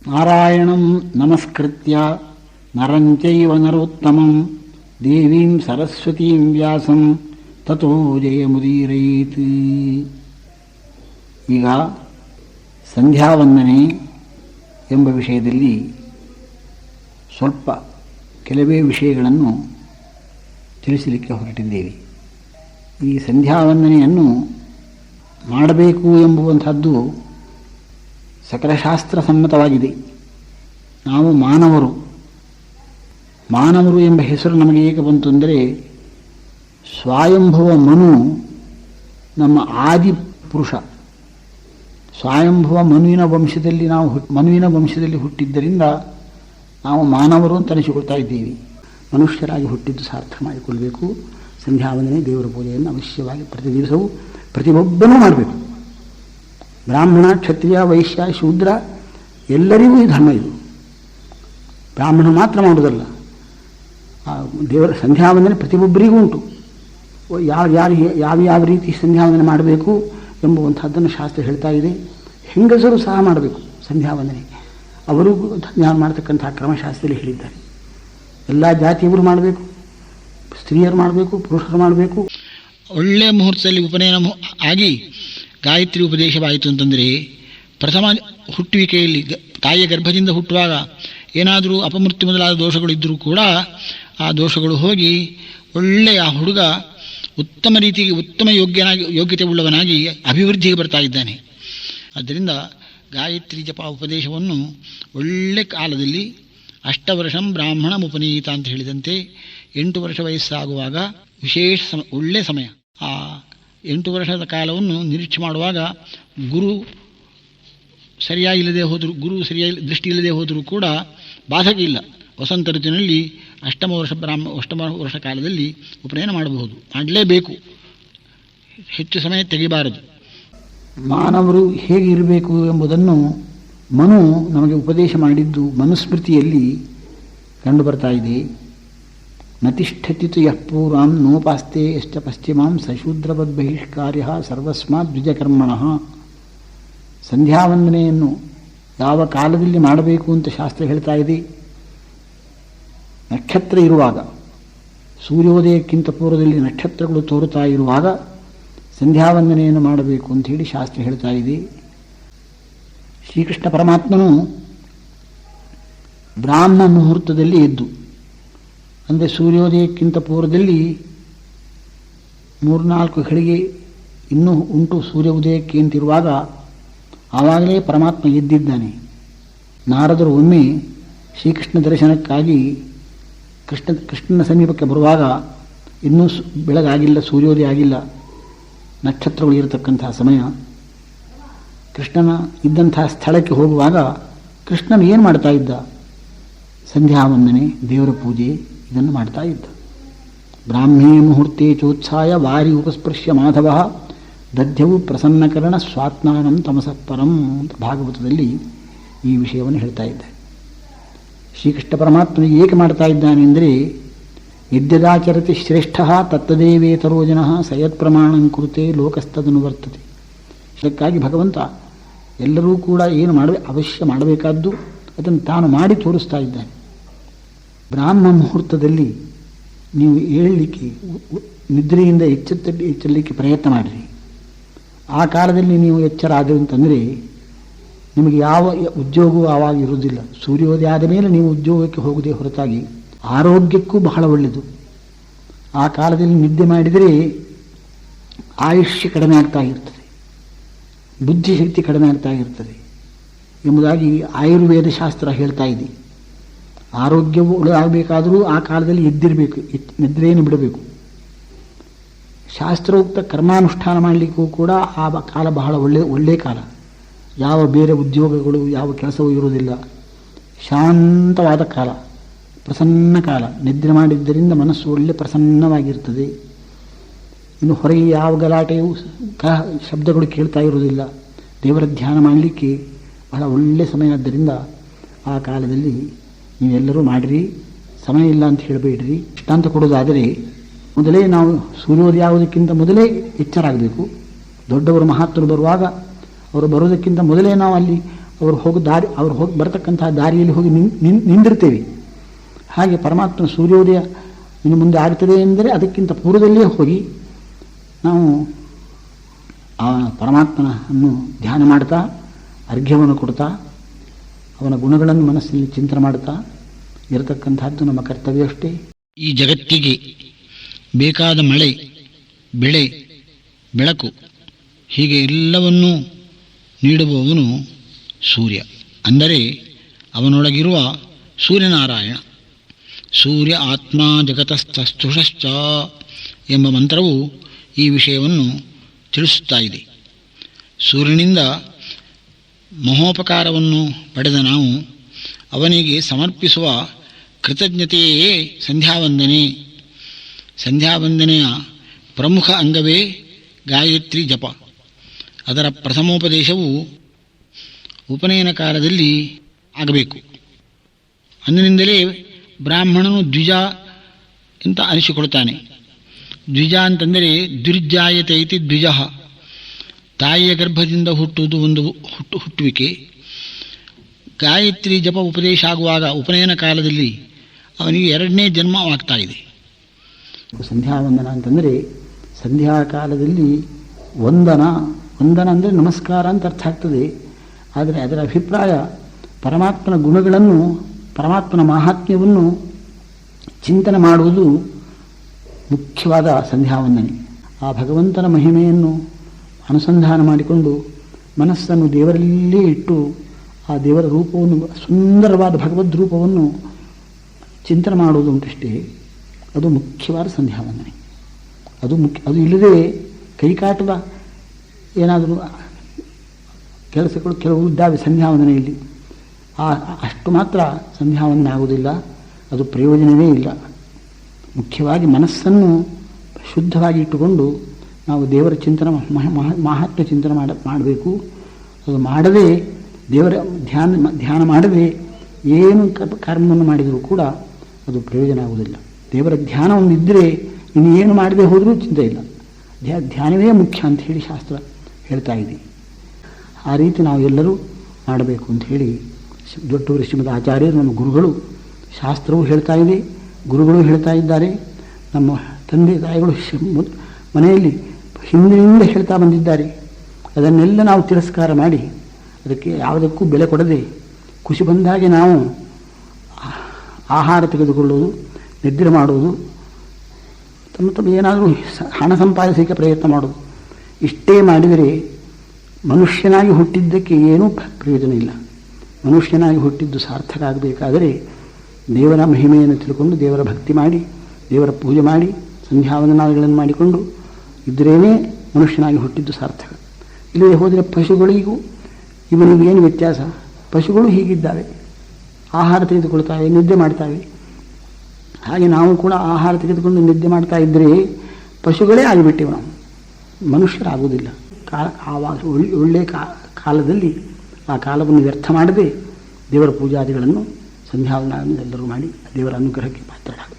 ನಾರಾಯಣಂ ನಮಸ್ಕೃತ್ಯ ನರಂ ಚೈವ ನರೋತ್ತಮಂ ದೇವೀಂ ಸರಸ್ವತೀಂ ವ್ಯಾಸಂ ತತೋ ಜಯಮುದೀರಯೇತ್. ಈಗ ಸಂಧ್ಯಾವಂದನೆ ಎಂಬ ವಿಷಯದಲ್ಲಿ ಸ್ವಲ್ಪ ಕೆಲವೇ ವಿಷಯಗಳನ್ನು ತಿಳಿಸಲಿಕ್ಕೆ ಹೊರಟಿದ್ದೇವೆ. ಈ ಸಂಧ್ಯಾವಂದನೆಯನ್ನು ಮಾಡಬೇಕು ಎಂಬುವಂಥದ್ದು ಸಕಲಶಾಸ್ತ್ರ ಸಮ್ಮತವಾಗಿದೆ. ನಾವು ಮಾನವರು ಎಂಬ ಹೆಸರು ನಮಗೆ ಏಕೆ ಬಂತು ಅಂದರೆ, ಸ್ವಯಂಭುವ ಮನು ನಮ್ಮ ಆದಿ ಪುರುಷ. ಸ್ವಯಂಭುವ ಮನುವಿನ ವಂಶದಲ್ಲಿ ಹುಟ್ಟಿದ್ದರಿಂದ ನಾವು ಮಾನವರು ಅಂತ ಅನಿಸಿಕೊಳ್ತಾ ಇದ್ದೀವಿ. ಮನುಷ್ಯರಾಗಿ ಹುಟ್ಟಿದ್ದು ಸಾರ್ಥ ಮಾಡಿಕೊಳ್ಬೇಕು. ಸಂಧ್ಯಾವಂದನೆ ದೇವರ ಪೂಜೆಯನ್ನು ಅವಶ್ಯವಾಗಿ ಪ್ರತಿ ದಿವಸವೂ ಪ್ರತಿಯೊಬ್ಬನೂ ಮಾಡಬೇಕು. ಬ್ರಾಹ್ಮಣ, ಕ್ಷತ್ರಿಯ, ವೈಶ್ಯ, ಶೂದ್ರ ಎಲ್ಲರಿಗೂ ಈ ಧರ್ಮ ಇದು. ಬ್ರಾಹ್ಮಣ ಮಾತ್ರ ಮಾಡುವುದಲ್ಲ, ದೇವರ ಸಂಧ್ಯಾವಂದನೆ ಪ್ರತಿಯೊಬ್ಬರಿಗೂ ಉಂಟು. ಯಾವ ರೀತಿ ಸಂಧ್ಯಾವಂದನೆ ಮಾಡಬೇಕು ಎಂಬುವಂಥದ್ದನ್ನು ಶಾಸ್ತ್ರ ಹೇಳ್ತಾ ಇದೆ. ಹೆಂಗಸರು ಸಹ ಮಾಡಬೇಕು ಸಂಧ್ಯಾವಂದನೆ. ಅವರು ಧ್ಯಾನ ಮಾಡತಕ್ಕಂಥ ಕ್ರಮಶಾಸ್ತ್ರದಲ್ಲಿ ಹೇಳಿದ್ದಾರೆ. ಎಲ್ಲ ಜಾತಿಯವರು ಮಾಡಬೇಕು, ಸ್ತ್ರೀಯರು ಮಾಡಬೇಕು, ಪುರುಷರು ಮಾಡಬೇಕು. ಒಳ್ಳೆಯ ಮುಹೂರ್ತದಲ್ಲಿ ಉಪನಯನ ಆಗಿ ಗಾಯತ್ರಿ ಉಪದೇಶವಾಯಿತು ಅಂತಂದರೆ, ಪ್ರಥಮ ಹುಟ್ಟುವಿಕೆಯಲ್ಲಿ ತಾಯಿಯ ಗರ್ಭದಿಂದ ಹುಟ್ಟುವಾಗ ಏನಾದರೂ ಅಪಮೃತ್ಯು ಮೊದಲಾದ ದೋಷಗಳು ಇದ್ದರೂ ಕೂಡ ಆ ದೋಷಗಳು ಹೋಗಿ ಒಳ್ಳೆಯ ಹುಡುಗ ಉತ್ತಮ ರೀತಿಗೆ ಉತ್ತಮ ಯೋಗ್ಯತೆ ಉಳ್ಳವನಾಗಿ ಅಭಿವೃದ್ಧಿಗೆ ಬರ್ತಾ ಇದ್ದಾನೆ. ಆದ್ದರಿಂದ ಗಾಯತ್ರಿ ಜಪ ಉಪದೇಶವನ್ನು ಒಳ್ಳೆ ಕಾಲದಲ್ಲಿ 8 ವರ್ಷಂ ಬ್ರಾಹ್ಮಣ ಉಪನೀತ ಅಂತ ಹೇಳಿದಂತೆ 8 ವರ್ಷ ವಯಸ್ಸಾಗುವಾಗ ವಿಶೇಷ ಒಳ್ಳೆಯ ಸಮಯ. ಆ 8 ವರ್ಷದ ಕಾಲವನ್ನು ನಿರೀಕ್ಷೆ ಮಾಡುವಾಗ ಗುರು ಸರಿಯಾಗಿ ದೃಷ್ಟಿ ಇಲ್ಲದೆ ಹೋದರೂ ಕೂಡ ಬಾಧಕ ಇಲ್ಲ. ವಸಂತ ಋತುವಿನಲ್ಲಿ 8ಮ ವರ್ಷ ಕಾಲದಲ್ಲಿ ಉಪನಯನ ಮಾಡಬಹುದು, ಮಾಡಲೇಬೇಕು, ಹೆಚ್ಚು ಸಮಯ ತೆಗೆಯಬಾರದು. ಮಾನವರು ಹೇಗಿರಬೇಕು ಎಂಬುದನ್ನು ಮನು ನಮಗೆ ಉಪದೇಶ ಮಾಡಿದ್ದು ಮನುಸ್ಮೃತಿಯಲ್ಲಿ ಕಂಡು ಬರ್ತಾ ಇದೆ. ನತಿಷ್ಠತಿತು ಯಃ ಪೂರ್ವಂ ನೋಪಾಸ್ತೆ ಯಶ್ಚ ಪಶ್ಚಿಮಾಂ ಸಶೂದ್ರವದ್ ಬಹಿಷ್ಕಾರ್ಯ ಸರ್ವಸ್ಮಾತ್ ದ್ವಿಜಕರ್ಮಣಃ. ಸಂಧ್ಯಾವಂದನೆಯನ್ನು ಯಾವ ಕಾಲದಲ್ಲಿ ಮಾಡಬೇಕು ಅಂತ ಶಾಸ್ತ್ರ ಹೇಳ್ತಾ ಇದೆ. ನಕ್ಷತ್ರ ಇರುವಾಗ, ಸೂರ್ಯೋದಯಕ್ಕಿಂತ ಪೂರ್ವದಲ್ಲಿ ನಕ್ಷತ್ರಗಳು ತೋರುತ್ತಾ ಇರುವಾಗ ಸಂಧ್ಯಾವಂದನೆಯನ್ನು ಮಾಡಬೇಕು ಅಂಥೇಳಿ ಶಾಸ್ತ್ರ ಹೇಳ್ತಾ ಇದೆ. ಶ್ರೀಕೃಷ್ಣ ಪರಮಾತ್ಮನು ಬ್ರಾಹ್ಮ ಮುಹೂರ್ತದಲ್ಲಿ ಎದ್ದು, ಅಂದರೆ ಸೂರ್ಯೋದಯಕ್ಕಿಂತ ಪೂರ್ವದಲ್ಲಿ 3-4 ಘಳಿಗೆ ಇನ್ನೂ ಉಂಟು ಸೂರ್ಯ ಉದಯಕ್ಕೆ ಅಂತಿರುವಾಗ ಆವಾಗಲೇ ಪರಮಾತ್ಮ ಎದ್ದಿದ್ದಾನೆ. ನಾರದರು ಒಮ್ಮೆ ಶ್ರೀಕೃಷ್ಣ ದರ್ಶನಕ್ಕಾಗಿ ಕೃಷ್ಣನ ಸಮೀಪಕ್ಕೆ ಬರುವಾಗ ಇನ್ನೂ ಬೆಳಗಾಗಿಲ್ಲ, ಸೂರ್ಯೋದಯ ಆಗಿಲ್ಲ, ನಕ್ಷತ್ರಗಳು ಇರತಕ್ಕಂತಹ ಸಮಯ. ಕೃಷ್ಣನ ಇದ್ದಂತಹ ಸ್ಥಳಕ್ಕೆ ಹೋಗುವಾಗ ಕೃಷ್ಣನು ಏನು ಮಾಡ್ತಾ ಇದ್ದ? ಸಂಧ್ಯಾವಂದನೆ, ದೇವರ ಪೂಜೆ ಇದನ್ನು ಮಾಡ್ತಾ ಇದ್ದ. ಬ್ರಾಹ್ಮೇ ಮುಹೂರ್ತೆ ಚೋತ್ಸಾಯ ವಾರಿ ಉಪಸ್ಪೃಶ್ಯ ಮಾಧವ ದಧ್ಯವು ಪ್ರಸನ್ನಕರಣ ಸ್ವಾತ್ಮಾನಂ ತಮಸಃ ಪರಂ ಅಂತ ಭಾಗವತದಲ್ಲಿ ಈ ವಿಷಯವನ್ನು ಹೇಳ್ತಾ ಇದ್ದಾರೆ. ಶ್ರೀಕೃಷ್ಣ ಪರಮಾತ್ಮ ಏಕೆ ಮಾಡ್ತಾ ಇದ್ದಾನೆ ಅಂದರೆ, ಯದ್ಯದಾಚರತಿ ಶ್ರೇಷ್ಠ ತತ್ತದೇವೇತರೋ ಜನಃ ಸಯತ್ ಪ್ರಮಾಣಂ ಕುರುತೆ ಲೋಕಸ್ತದನು ವರ್ತತೆ. ಇದಕ್ಕಾಗಿ ಭಗವಂತ ಎಲ್ಲರೂ ಕೂಡ ಏನು ಅವಶ್ಯ ಮಾಡಬೇಕಾದ್ದು ಅದನ್ನು ತಾನು ಮಾಡಿ ತೋರಿಸ್ತಾ ಇದ್ದಾನೆ. ಬ್ರಾಹ್ಮ ಮುಹೂರ್ತದಲ್ಲಿ ನೀವು ಏಳಲಿಕ್ಕೆ, ನಿದ್ರೆಯಿಂದ ಎಚ್ಚರಲಿಕ್ಕೆ ಪ್ರಯತ್ನ ಮಾಡಿರಿ. ಆ ಕಾಲದಲ್ಲಿ ನೀವು ಎಚ್ಚರ ಆದರು ಅಂತಂದರೆ ನಿಮಗೆ ಯಾವ ಉದ್ಯೋಗವೂ ಆವಾಗ ಇರುವುದಿಲ್ಲ. ಸೂರ್ಯೋದಯ ಆದ ಮೇಲೆ ನೀವು ಉದ್ಯೋಗಕ್ಕೆ ಹೋಗುವುದೇ ಹೊರತಾಗಿ ಆರೋಗ್ಯಕ್ಕೂ ಬಹಳ ಒಳ್ಳೆಯದು. ಆ ಕಾಲದಲ್ಲಿ ನಿದ್ದೆ ಮಾಡಿದರೆ ಆಯುಷ್ಯ ಕಡಿಮೆ ಆಗ್ತಾ ಇರ್ತದೆ, ಬುದ್ಧಿಶಕ್ತಿ ಕಡಿಮೆ ಆಗ್ತಾ ಇರ್ತದೆ ಎಂಬುದಾಗಿ ಆಯುರ್ವೇದ ಶಾಸ್ತ್ರ ಹೇಳ್ತಾ ಇದೆ. ಆರೋಗ್ಯವು ಒಳ್ಳೆಯದಾಗಬೇಕಾದರೂ ಆ ಕಾಲದಲ್ಲಿ ಎದ್ದಿರಬೇಕು, ನಿದ್ರೆಯನ್ನು ಬಿಡಬೇಕು. ಶಾಸ್ತ್ರೋಕ್ತ ಕರ್ಮಾನುಷ್ಠಾನ ಮಾಡಲಿಕ್ಕೂ ಕೂಡ ಆ ಕಾಲ ಬಹಳ ಒಳ್ಳೆಯ ಕಾಲ. ಯಾವ ಬೇರೆ ಉದ್ಯೋಗಗಳು, ಯಾವ ಕೆಲಸವೂ ಇರುವುದಿಲ್ಲ. ಶಾಂತವಾದ ಕಾಲ, ಪ್ರಸನ್ನ ಕಾಲ. ನಿದ್ರೆ ಮಾಡಿದ್ದರಿಂದ ಮನಸ್ಸು ಒಳ್ಳೆ ಪ್ರಸನ್ನವಾಗಿರ್ತದೆ. ಇನ್ನು ಹೊರಗೆ ಯಾವ ಗಲಾಟೆಯೂ ಶಬ್ದಗಳು ಕೇಳ್ತಾ ಇರುವುದಿಲ್ಲ. ದೇವರ ಧ್ಯಾನ ಮಾಡಲಿಕ್ಕೆ ಬಹಳ ಒಳ್ಳೆಯ ಸಮಯ. ಆದ್ದರಿಂದ ಆ ಕಾಲದಲ್ಲಿ ನೀವೆಲ್ಲರೂ ಮಾಡಿರಿ. ಸಮಯ ಇಲ್ಲ ಅಂತ ಹೇಳಬೇಡ್ರಿ. ದೃಷ್ಟಾಂತ ಕೊಡೋದಾದರೆ, ಮೊದಲೇ ನಾವು ಸೂರ್ಯೋದಯ ಆಗೋದಕ್ಕಿಂತ ಮೊದಲೇ ಎಚ್ಚರಾಗಬೇಕು. ದೊಡ್ಡವರು ಮಹಾತ್ಮರು ಬರುವಾಗ ಅವರು ಬರೋದಕ್ಕಿಂತ ಮೊದಲೇ ನಾವು ಅಲ್ಲಿ ಅವ್ರು ಹೋಗಿ ಬರತಕ್ಕಂಥ ದಾರಿಯಲ್ಲಿ ಹೋಗಿ ನಿಂದಿರ್ತೇವೆ. ಹಾಗೆ ಪರಮಾತ್ಮನ ಸೂರ್ಯೋದಯ ಇನ್ನು ಮುಂದೆ ಆಗ್ತದೆ ಎಂದರೆ ಅದಕ್ಕಿಂತ ಪೂರ್ವದಲ್ಲೇ ಹೋಗಿ ನಾವು ಆ ಪರಮಾತ್ಮನನ್ನು ಧ್ಯಾನ ಮಾಡ್ತಾ, ಅರ್ಘ್ಯವನ್ನು ಕೊಡ್ತಾ, ಅವನ ಗುಣಗಳನ್ನು ಮನಸ್ಸಿನಲ್ಲಿ ಚಿಂತನೆ ಮಾಡ್ತಾ ಇರತಕ್ಕಂಥದ್ದು ನಮ್ಮ ಕರ್ತವ್ಯ ಅಷ್ಟೇ. ಈ ಜಗತ್ತಿಗೆ ಬೇಕಾದ ಮಳೆ, ಬೆಳೆ, ಬೆಳಕು ಹೀಗೆ ಎಲ್ಲವನ್ನೂ ನೀಡುವವನು ಸೂರ್ಯ. ಅಂದರೆ ಅವನೊಳಗಿರುವ ಸೂರ್ಯನಾರಾಯಣ. ಸೂರ್ಯ ಆತ್ಮ ಜಗತಸ್ಥುಷಶ್ಚ ಎಂಬ ಮಂತ್ರವು ಈ ವಿಷಯವನ್ನು ತಿಳಿಸುತ್ತಾ ಇದೆ. ಸೂರ್ಯನಿಂದ ಮಹೋಪಕಾರವನ್ನು ಪಡೆದ ನಾವು ಅವನಿಗೆ ಸಮರ್ಪಿಸುವ ಕೃತಜ್ಞತೆಯೇ ಸಂಧ್ಯಾವಂದನೆ. ಸಂಧ್ಯಾವಂದನೆಯ ಪ್ರಮುಖ ಅಂಗವೇ ಗಾಯತ್ರಿ ಜಪ. ಅದರ ಪ್ರಥಮೋಪದೇಶವು ಉಪನಯನ ಕಾಲದಲ್ಲಿ ಆಗಬೇಕು. ಅಂದಿನಿಂದಲೇ ಬ್ರಾಹ್ಮಣನು ದ್ವಿಜ ಅಂತ ಅನಿಸಿಕೊಳ್ತಾನೆ. ದ್ವಿಜ ಅಂತಂದರೆ ದ್ವಿರ್ಜಾಯತೆ ಇತಿ ದ್ವಿಜ. ತಾಯಿಯ ಗರ್ಭದಿಂದ ಹುಟ್ಟುವುದು ಒಂದು ಹುಟ್ಟುವಿಕೆ. ಗಾಯತ್ರಿ ಜಪ ಉಪದೇಶ ಆಗುವಾಗ ಉಪನಯನ ಕಾಲದಲ್ಲಿ ಅವನಿಗೆ 2ನೇ ಜನ್ಮವಾಗ್ತಾ ಇದೆ. ಸಂಧ್ಯಾವಂದನ ಅಂತಂದರೆ ಸಂಧ್ಯಾಕಾಲದಲ್ಲಿ ವಂದನ ಅಂದರೆ ನಮಸ್ಕಾರ ಅಂತ ಅರ್ಥ ಆಗ್ತದೆ. ಆದರೆ ಅದರ ಅಭಿಪ್ರಾಯ ಪರಮಾತ್ಮನ ಗುಣಗಳನ್ನು, ಪರಮಾತ್ಮನ ಮಾಹಾತ್ಮ್ಯವನ್ನು ಚಿಂತನೆ ಮಾಡುವುದು ಮುಖ್ಯವಾದ ಸಂಧ್ಯಾವಂದನೆ. ಆ ಭಗವಂತನ ಮಹಿಮೆಯನ್ನು ಅನುಸಂಧಾನ ಮಾಡಿಕೊಂಡು ಮನಸ್ಸನ್ನು ದೇವರಲ್ಲೇ ಇಟ್ಟು ಆ ದೇವರ ರೂಪವನ್ನು, ಸುಂದರವಾದ ಭಗವದ್ ರೂಪವನ್ನು ಚಿಂತನೆ ಮಾಡುವುದು ಉಂಟಷ್ಟೇ. ಅದು ಮುಖ್ಯವಾದ ಸಂಧ್ಯಾವಂದನೆ. ಅದು ಇಲ್ಲದೆ ಕೈಕಾಟದ ಏನಾದರೂ ಕೆಲಸಗಳು ಕೆಲವು ಇದ್ದಾವೆ ಸಂಧ್ಯಾವಂದನೆಯಲ್ಲಿ. ಅಷ್ಟು ಮಾತ್ರ ಸಂಧ್ಯಾವಂದನೆ ಆಗುವುದಿಲ್ಲ, ಅದು ಪ್ರಯೋಜನವೇ ಇಲ್ಲ. ಮುಖ್ಯವಾಗಿ ಮನಸ್ಸನ್ನು ಶುದ್ಧವಾಗಿ ಇಟ್ಟುಕೊಂಡು ನಾವು ದೇವರ ಚಿಂತನೆ, ಮಹಾತ್ಮ ಚಿಂತನೆ ಮಾಡಬೇಕು. ಅದು ಮಾಡದೆ ದೇವರ ಧ್ಯಾನ ಮಾಡದೆ ಏನು ಕರ್ಮವನ್ನು ಮಾಡಿದರೂ ಕೂಡ ಅದು ಪ್ರಯೋಜನ ಆಗುವುದಿಲ್ಲ. ದೇವರ ಧ್ಯಾನ ಒಂದಿದ್ದರೆ ಇನ್ನು ಏನು ಮಾಡದೆ ಹೋದರೂ ಚಿಂತೆ ಇಲ್ಲ. ಧ್ಯಾನವೇ ಮುಖ್ಯ ಅಂತ ಹೇಳಿ ಶಾಸ್ತ್ರ ಹೇಳ್ತಾ ಇದೆ. ಆ ರೀತಿ ನಾವು ಎಲ್ಲರೂ ಮಾಡಬೇಕು ಅಂತ ಹೇಳಿ ದೊಡ್ಡವರು ಶ್ರೀಮದ್ ಆಚಾರ್ಯರು, ನಮ್ಮ ಗುರುಗಳು, ಶಾಸ್ತ್ರವೂ ಹೇಳ್ತಾ ಇದೆ, ಗುರುಗಳು ಹೇಳ್ತಾ ಇದ್ದಾರೆ. ನಮ್ಮ ತಂದೆ ತಾಯಿಗಳು ಮನೆಯಲ್ಲಿ ಹಿಂದಿನಿಂದ ಹೇಳ್ತಾ ಬಂದಿದ್ದಾರೆ. ಅದನ್ನೆಲ್ಲ ನಾವು ತಿರಸ್ಕಾರ ಮಾಡಿ ಅದಕ್ಕೆ ಯಾವುದಕ್ಕೂ ಬೆಲೆ ಕೊಡದೆ ಖುಷಿ ಬಂದಾಗೆ ನಾವು ಆಹಾರ ತೆಗೆದುಕೊಳ್ಳುವುದು, ನಿದ್ರೆ ಮಾಡುವುದು, ತಮ್ಮ ಏನಾದರೂ ಹಣ ಸಂಪಾದಿಸಲಿಕ್ಕೆ ಪ್ರಯತ್ನ ಮಾಡೋದು, ಇಷ್ಟೇ ಮಾಡಿದರೆ ಮನುಷ್ಯನಾಗಿ ಹುಟ್ಟಿದ್ದಕ್ಕೆ ಏನೂ ಪ್ರಯೋಜನ ಇಲ್ಲ. ಮನುಷ್ಯನಾಗಿ ಹುಟ್ಟಿದ್ದು ಸಾರ್ಥಕ ಆಗಬೇಕಾದರೆ ದೇವರ ಮಹಿಮೆಯನ್ನು ತಿಳ್ಕೊಂಡು ದೇವರ ಭಕ್ತಿ ಮಾಡಿ, ದೇವರ ಪೂಜೆ ಮಾಡಿ, ಸಂಧ್ಯಾವಂದನಾದಿಗಳನ್ನು ಮಾಡಿಕೊಂಡು ಇದ್ದರೇನೇ ಮನುಷ್ಯನಾಗಿ ಹುಟ್ಟಿದ್ದು ಸಾರ್ಥಕ. ಇಲ್ಲದೆ ಹೋದರೆ ಪಶುಗಳಿಗೂ ಇವನಿಗೂ ಏನು ವ್ಯತ್ಯಾಸ? ಪಶುಗಳು ಹೀಗಿದ್ದಾವೆ, ಆಹಾರ ತೆಗೆದುಕೊಳ್ತಾವೆ, ನಿದ್ದೆ ಮಾಡ್ತಾವೆ. ಹಾಗೆ ನಾವು ಕೂಡ ಆಹಾರ ತೆಗೆದುಕೊಂಡು ನಿದ್ದೆ ಮಾಡ್ತಾ ಇದ್ದರೆ ಪಶುಗಳೇ ಆಗಿಬಿಟ್ಟೆವು, ನಾವು ಮನುಷ್ಯರಾಗುವುದಿಲ್ಲ. ಆವಾಗ ಒಳ್ಳೆಯ ಕಾಲದಲ್ಲಿ ಆ ಕಾಲವನ್ನು ವ್ಯರ್ಥ ಮಾಡದೆ ದೇವರ ಪೂಜಾದಿಗಳನ್ನು ಸಂಧ್ಯಾವಂದನೆಯನ್ನು ಎಲ್ಲರೂ ಮಾಡಿ ದೇವರ ಅನುಗ್ರಹಕ್ಕೆ ಪಾತ್ರರಾಗಬೇಕು.